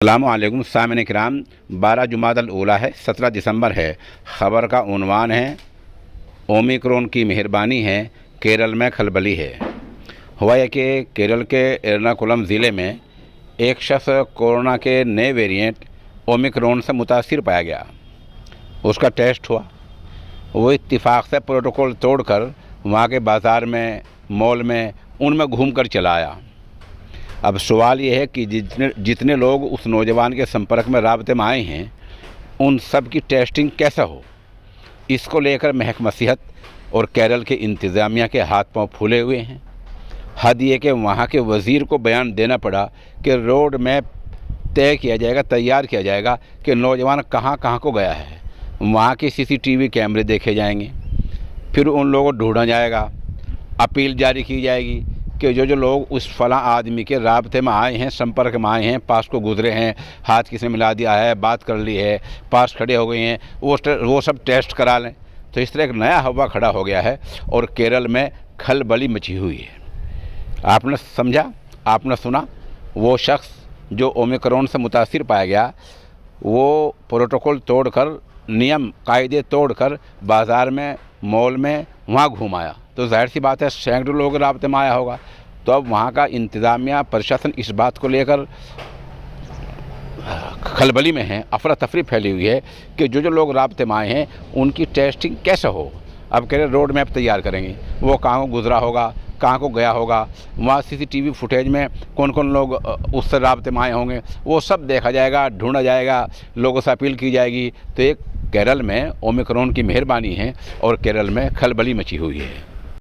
अस्सलामुअलैकुम सामिन किराम। 12 जुमादल ऊला है, 17 दिसंबर है। ख़बर का उन्वान है ओमिक्रॉन की मेहरबानी है, केरल में खलबली है। हुआ है कि केरल के एर्नाकुलम ज़िले में एक शख्स कोरोना के नए वेरिएंट ओमिक्रॉन से मुतासिर पाया गया। उसका टेस्ट हुआ। वो इत्तिफाक से प्रोटोकॉल तोड़कर वहाँ के बाज़ार में, मॉल में, उनमें घूम कर चला आया। अब सवाल ये है कि जितने लोग उस नौजवान के संपर्क में राब्ते में आए हैं, उन सब की टेस्टिंग कैसा हो, इसको लेकर महकमा सेहत और केरल के इंतज़ामिया के हाथ पांव फूले हुए हैं। हद ये कि वहाँ के वज़ीर को बयान देना पड़ा कि रोड मैप तय किया जाएगा, तैयार किया जाएगा कि नौजवान कहाँ कहाँ को गया है। वहाँ के CCTV कैमरे देखे जाएंगे, फिर उन लोगों को ढूंढा जाएगा। अपील जारी की जाएगी कि जो लोग उस फला आदमी के राब्ते में आए हैं, संपर्क में आए हैं, पास को गुजरे हैं, हाथ किसी मिला दिया है, बात कर ली है, पास खड़े हो गए हैं, वो सब टेस्ट करा लें। तो इस तरह एक नया हवा खड़ा हो गया है और केरल में खलबली मची हुई है। आपने समझा, आपने सुना, वो शख्स जो ओमिक्रॉन से मुतासिर पाया गया, वो प्रोटोकॉल तोड़कर, नियम कायदे तोड़कर बाज़ार में, मॉल में वहाँ घूम आया। तो जाहिर सी बात है सैकड़ों लोग राब्ते में आया होगा। तो अब वहाँ का इंतज़ामिया, प्रशासन इस बात को लेकर खलबली में है, अफरा तफरी फैली हुई है कि जो लोग राब्ते में आए हैं उनकी टेस्टिंग कैसे हो। अब कह रहे रोड मैप तैयार करेंगे, वो कहाँ को गुजरा होगा, कहाँ को गया होगा, वहाँ CCTV फुटेज में कौन कौन लोग उससे राब्ते में आए होंगे, वो सब देखा जाएगा, ढूंढा जाएगा, लोगों से अपील की जाएगी। तो एक केरल में ओमिक्रॉन की मेहरबानी है और केरल में खलबली मची हुई है।